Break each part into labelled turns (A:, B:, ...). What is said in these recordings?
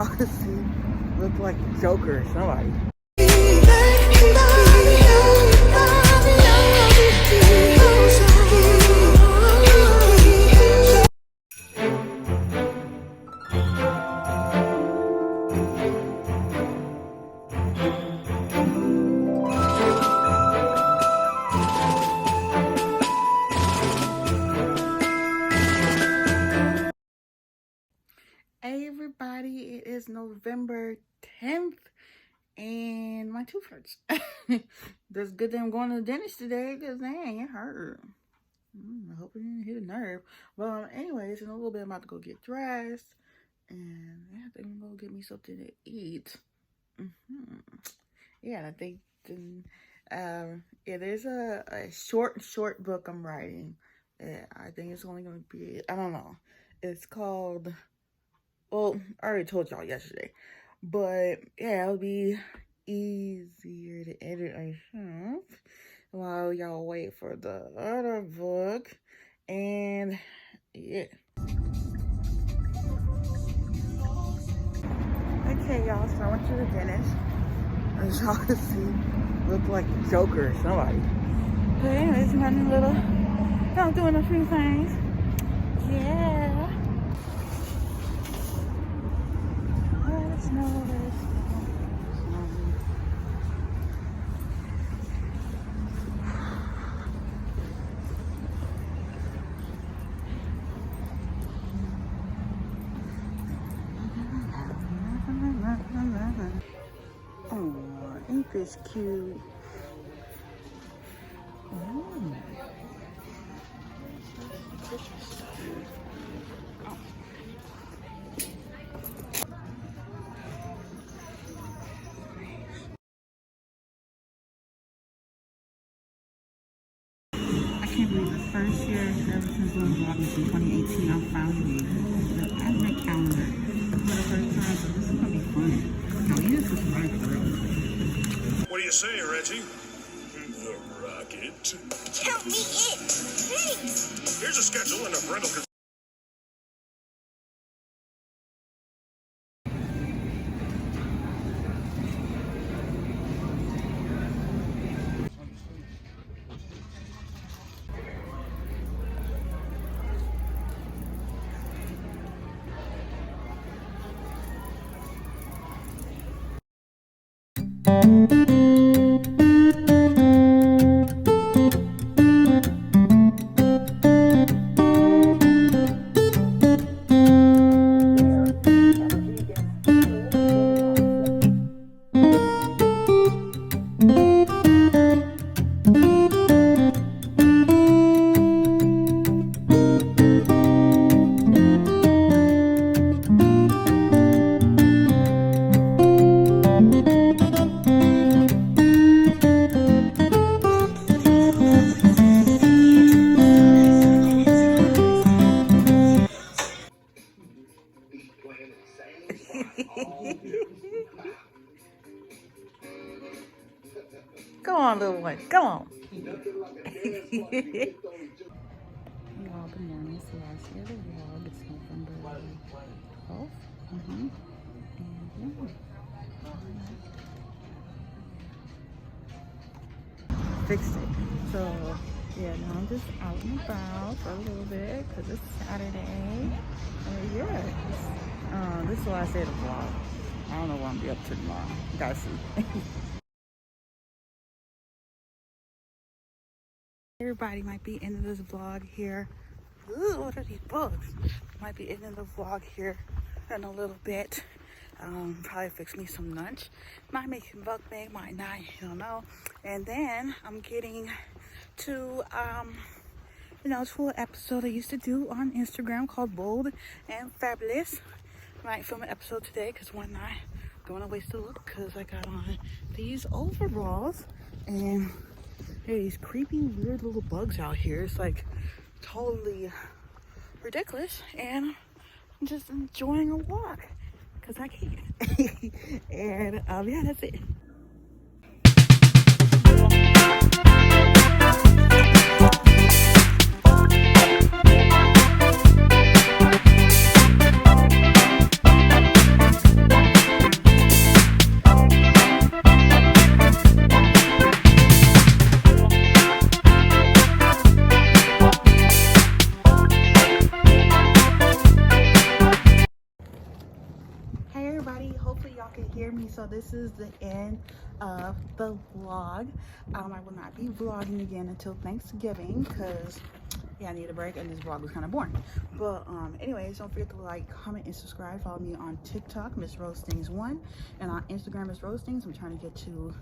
A: Honestly, look like Joker or somebody. Hey everybody, it is November 10th and my tooth hurts. That's good that I'm going to the dentist today because dang, it hurt. I hope it didn't hit a nerve. But anyways, in a little bit I'm about to go get dressed and I think I'm going to get me something to eat. Yeah, I think yeah, there's a short book I'm writing. Yeah, I think it's only going to be, I don't know. It's called... Well, I already told y'all yesterday. But, yeah, it'll be easier to edit, I think, while y'all wait for the other book. And, yeah. Okay, y'all, so I went to the dentist. As y'all can see, look like Joker or somebody. But anyways, I'm having a little, I'm doing a few things. Yeah. Oh, ain't this cute? I can't believe the first year ever since doing vlogging in 2018, I'm finally the advent calendar for the first time, so this is gonna be fun. No, you just subscribe for real.
B: What do you say, Reggie? The rocket.
C: Count me in. Thanks.
B: Here's a schedule and a parental.
A: Go on, little one. Go on. Y'all, good morning. So last year the vlog, it's November 12th. And yeah. Fixed it. So, yeah, now I'm just out and about for a little bit because it's Saturday. Yeah. This is the last day of the vlog. I don't know what I'm gonna be up to tomorrow. You gotta see. Everybody might be into this vlog here. Ooh, what are these bugs? Might be into the vlog here in a little bit. Probably fix me some lunch. Might make some mukbang, might not, you don't know. And then I'm getting to to an episode I used to do on Instagram called Bold and Fabulous. Might film an episode today because one night don't want to waste a look because I got on these overalls and there are these creepy weird little bugs out here. It's like totally ridiculous and I'm just enjoying a walk because I can. And yeah, that's it. y'all can hear me. So this is the end of the vlog. I will not be vlogging again until Thanksgiving because yeah, I need a break and this vlog was kind of boring. But anyways, don't forget to like, comment, and subscribe. Follow me on TikTok, Miss Roastings1, and on Instagram, Miss Roastings. I'm trying to get to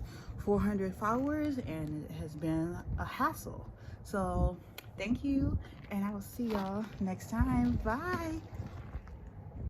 A: 400 followers and it has been a hassle. So thank you, and I will see y'all next time. Bye.